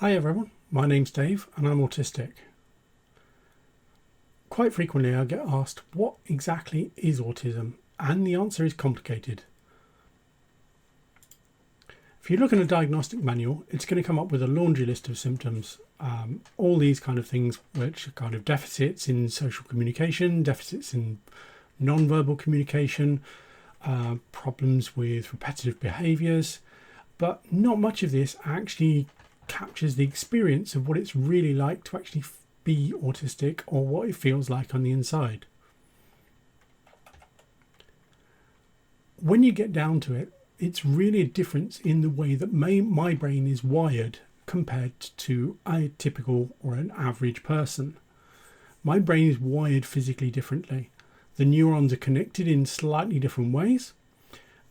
Hi everyone, my name's Dave and I'm autistic. Quite frequently I get asked what exactly is autism, and the answer is complicated. If you look in a diagnostic manual, it's going to come up with a laundry list of symptoms, all these kind of things which are kind of deficits in social communication, deficits in non-verbal communication, problems with repetitive behaviours, but not much of this actually captures the experience of what it's really like to actually be autistic or what it feels like on the inside. When you get down to it, it's really a difference in the way that my brain is wired compared to a typical or an average person. My brain is wired physically differently. The neurons are connected in slightly different ways,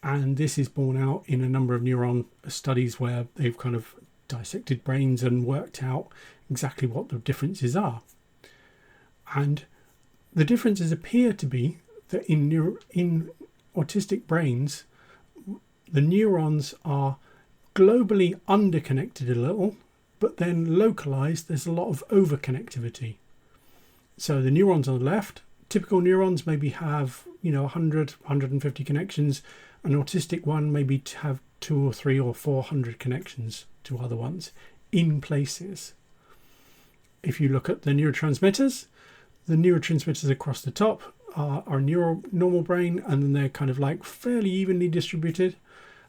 and this is borne out in a number of neuron studies where they've kind of dissected brains and worked out exactly what the differences are. And the differences appear to be that in autistic brains, the neurons are globally underconnected a little, but then localized, there's a lot of overconnectivity. So the neurons on the left, typical neurons maybe have 100, 150 connections. An autistic one maybe have 200 or 300 or 400 connections to other ones in places. If you look at the neurotransmitters across the top are normal brain, and then they're kind of like fairly evenly distributed.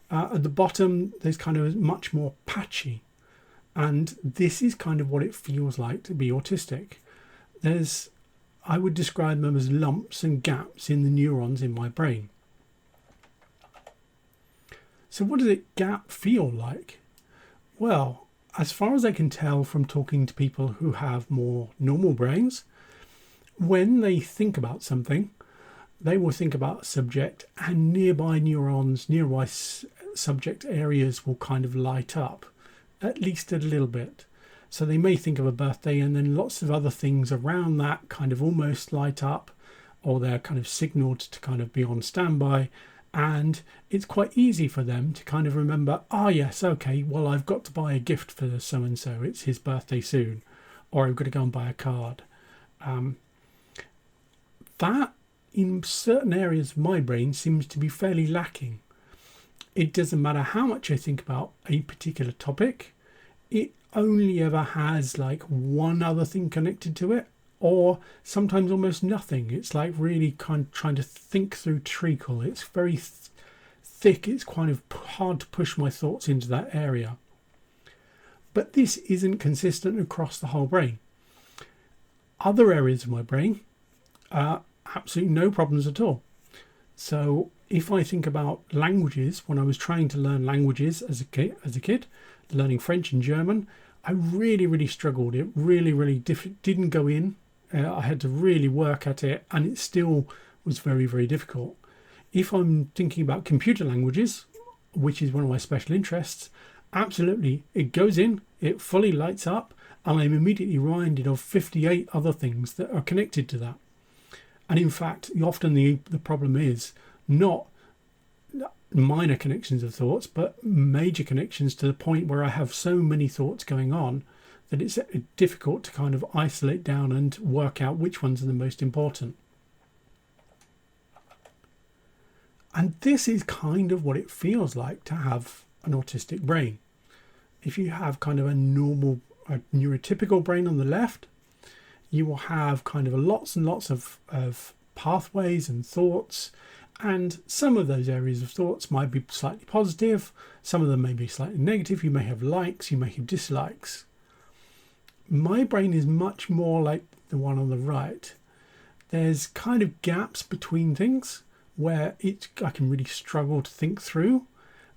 At the bottom, there's kind of much more patchy, and this is kind of what it feels like to be autistic. I would describe them as lumps and gaps in the neurons in my brain. So what does a gap feel like? Well, as far as I can tell from talking to people who have more normal brains, when they think about something, they will think about a subject, and nearby neurons, nearby subject areas will kind of light up, at least a little bit. So they may think of a birthday, and then lots of other things around that kind of almost light up, or they're kind of signaled to kind of be on standby. And it's quite easy for them to kind of remember, yes, okay, well, I've got to buy a gift for so-and-so. It's his birthday soon. Or I've got to go and buy a card. That, in certain areas of my brain, seems to be fairly lacking. It doesn't matter how much I think about a particular topic. It only ever has like one other thing connected to it, or sometimes almost nothing. It's like really kind of trying to think through treacle. It's very thick. It's kind of hard to push my thoughts into that area. But this isn't consistent across the whole brain. Other areas of my brain, absolutely no problems at all. So if I think about languages, when I was trying to learn languages as a kid, learning French and German, I really struggled. It really didn't go in. I had to really work at it, and it still was very difficult. If I'm thinking about computer languages, which is one of my special interests, absolutely, it goes in, it fully lights up, and I'm immediately reminded of 58 other things that are connected to that. And in fact, often the problem is not minor connections of thoughts, but major connections, to the point where I have so many thoughts going on that it's difficult to kind of isolate down and work out which ones are the most important. And this is kind of what it feels like to have an autistic brain. If you have kind of a neurotypical brain on the left, you will have kind of lots and lots of pathways and thoughts, and some of those areas of thoughts might be slightly positive, some of them may be slightly negative. You may have likes, you may have dislikes. My brain is much more like the one on the right. There's kind of gaps between things where I can really struggle to think through,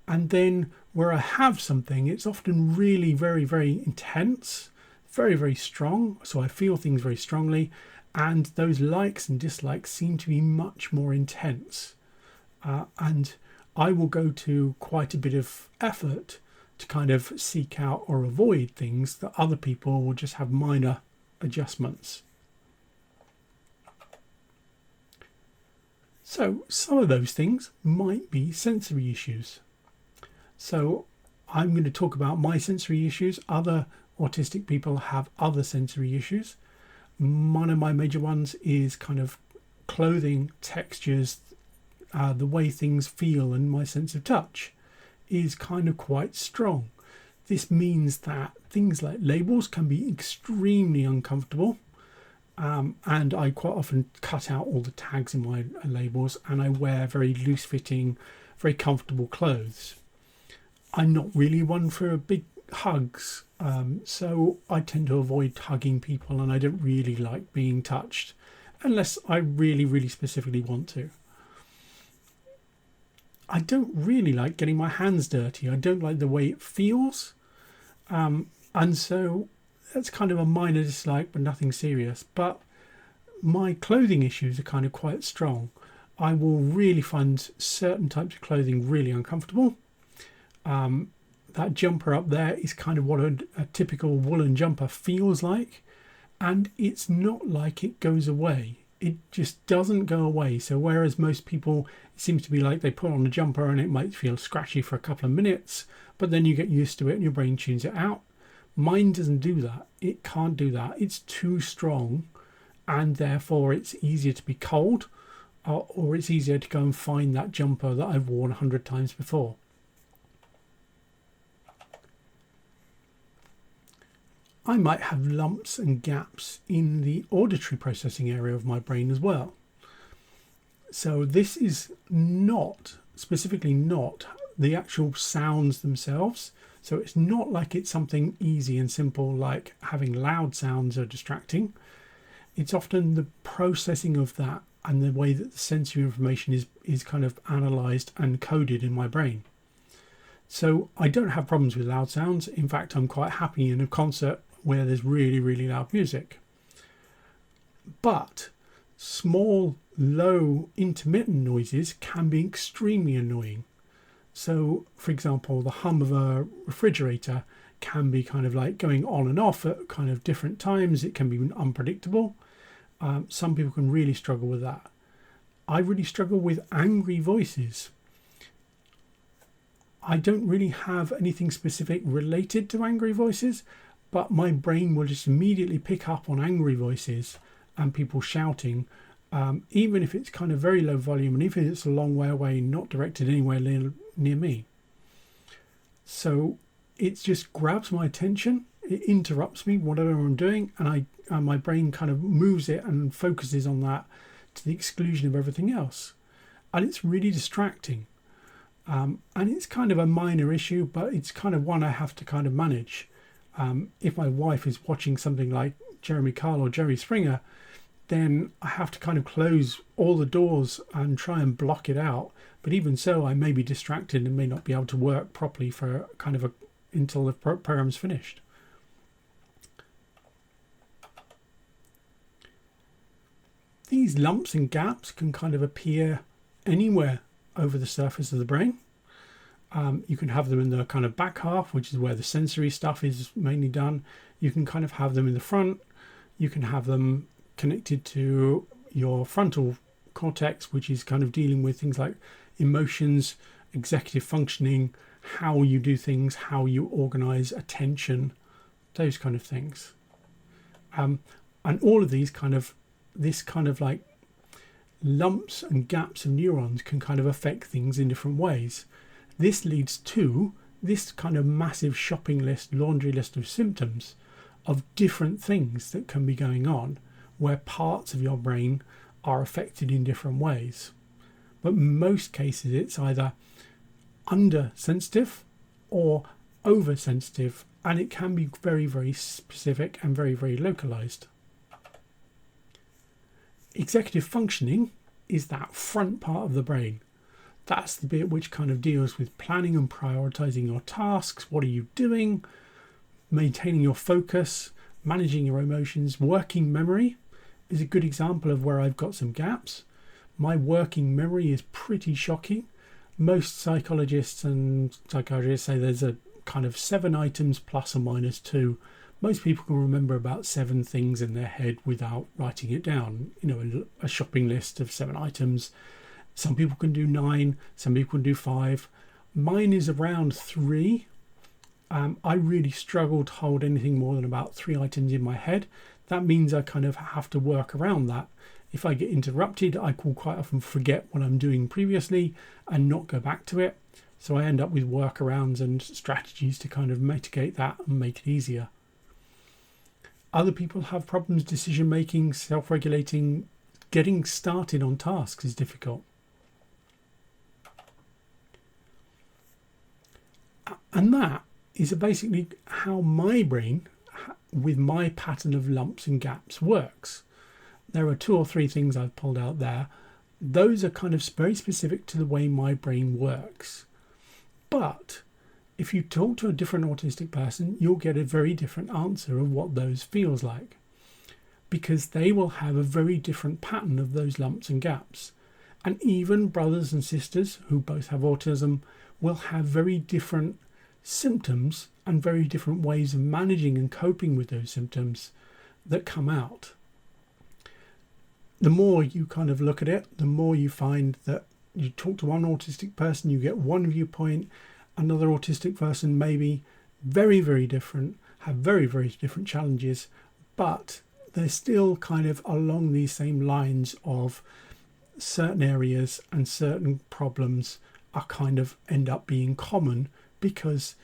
and then where I have something, it's often really very intense, very strong, so I feel things very strongly, and those likes and dislikes seem to be much more intense, and I will go to quite a bit of effort to kind of seek out or avoid things that other people will just have minor adjustments. So some of those things might be sensory issues. So I'm going to talk about my sensory issues. Other autistic people have other sensory issues. One of my major ones is kind of clothing, textures, the way things feel, and my sense of touch is kind of quite strong. This means that things like labels can be extremely uncomfortable, and I quite often cut out all the tags in my labels, and I wear very loose-fitting, very comfortable clothes. I'm not really one for big hugs, so I tend to avoid hugging people, and I don't really like being touched unless I really, really specifically want to. I don't really like getting my hands dirty. I don't like the way it feels, and so that's kind of a minor dislike, but nothing serious. But my clothing issues are kind of quite strong. I will really find certain types of clothing really uncomfortable. That jumper up there is kind of what a typical woolen jumper feels like, and it's not like it goes away. It just doesn't go away. So whereas most people, it seems to be like they put on a jumper and it might feel scratchy for a couple of minutes, but then you get used to it and your brain tunes it out. Mine doesn't do that. It can't do that. It's too strong, and therefore it's easier to be cold, or it's easier to go and find that jumper that I've worn 100 times before. I might have lumps and gaps in the auditory processing area of my brain as well. So this is not, specifically not, the actual sounds themselves. So it's not like it's something easy and simple like having loud sounds are distracting. It's often the processing of that and the way that the sensory information is kind of analysed and coded in my brain. So I don't have problems with loud sounds. In fact, I'm quite happy in a concert where there's really, really loud music. But small, low, intermittent noises can be extremely annoying. So, for example, the hum of a refrigerator can be kind of like going on and off at kind of different times. It can be unpredictable. Some people can really struggle with that. I really struggle with angry voices. I don't really have anything specific related to angry voices, but my brain will just immediately pick up on angry voices and people shouting, even if it's kind of very low volume and even if it's a long way away, not directed anywhere near me. So it just grabs my attention, it interrupts me, whatever I'm doing, and my brain kind of moves it and focuses on that to the exclusion of everything else. And it's really distracting. And it's kind of a minor issue, but it's kind of one I have to kind of manage. If my wife is watching something like Jeremy Kyle or Jerry Springer, then I have to kind of close all the doors and try and block it out. But even so, I may be distracted and may not be able to work properly for kind of until the program's finished. These lumps and gaps can kind of appear anywhere over the surface of the brain. You can have them in the kind of back half, which is where the sensory stuff is mainly done. You can kind of have them in the front. You can have them connected to your frontal cortex, which is kind of dealing with things like emotions, executive functioning, how you do things, how you organize attention, those kind of things. And all of these this kind of like lumps and gaps of neurons can kind of affect things in different ways. This leads to this kind of massive shopping list, laundry list of symptoms of different things that can be going on where parts of your brain are affected in different ways. But in most cases, it's either undersensitive or oversensitive, and it can be very, very specific and very, very localized. Executive functioning is that front part of the brain. That's the bit which kind of deals with planning and prioritizing your tasks. What are you doing? Maintaining your focus, managing your emotions. Working memory is a good example of where I've got some gaps. My working memory is pretty shocking. Most psychologists and psychiatrists say there's a kind of 7 items plus or minus 2. Most people can remember about 7 things in their head without writing it down. You know, a shopping list of 7 items. Some people can do 9, some people can do 5. Mine is around 3. I really struggle to hold anything more than about 3 items in my head. That means I kind of have to work around that. If I get interrupted, I will quite often forget what I'm doing previously and not go back to it. So I end up with workarounds and strategies to kind of mitigate that and make it easier. Other people have problems decision making, self-regulating. Getting started on tasks is difficult. And that is basically how my brain, with my pattern of lumps and gaps, works. There are 2 or 3 things I've pulled out there. Those are kind of very specific to the way my brain works. But if you talk to a different autistic person, you'll get a very different answer of what those feels like, because they will have a very different pattern of those lumps and gaps. And even brothers and sisters who both have autism will have very different symptoms and very different ways of managing and coping with those symptoms that come out. The more you kind of look at it, the more you find that you talk to one autistic person, you get one viewpoint, another autistic person may be very, very different, have very, very different challenges, but they're still kind of along these same lines of certain areas and certain problems are kind of end up being common because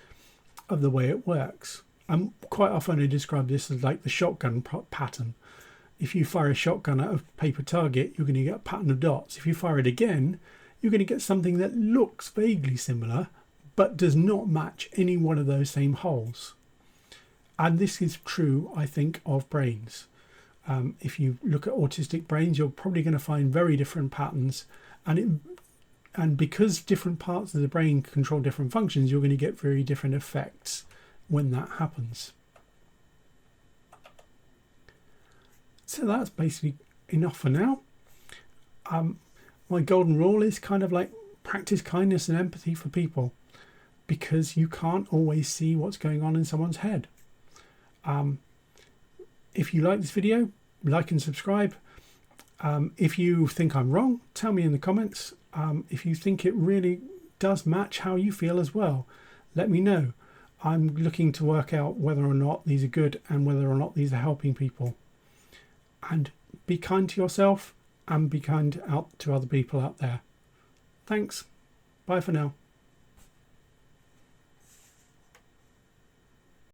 of the way it works. And quite often I describe this as like the shotgun pattern. If you fire a shotgun at a paper target, you're going to get a pattern of dots. If you fire it again, you're going to get something that looks vaguely similar, but does not match any one of those same holes. And this is true, I think, of brains. If you look at autistic brains, you're probably going to find very different patterns. And because different parts of the brain control different functions, you're going to get very different effects when that happens. So that's basically enough for now. My golden rule is kind of like practice kindness and empathy for people, because you can't always see what's going on in someone's head. If you like this video, like and subscribe. If you think I'm wrong, tell me in the comments. If you think it really does match how you feel as well, let me know. I'm looking to work out whether or not these are good and whether or not these are helping people. And be kind to yourself and be kind out to other people out there. Thanks. Bye for now.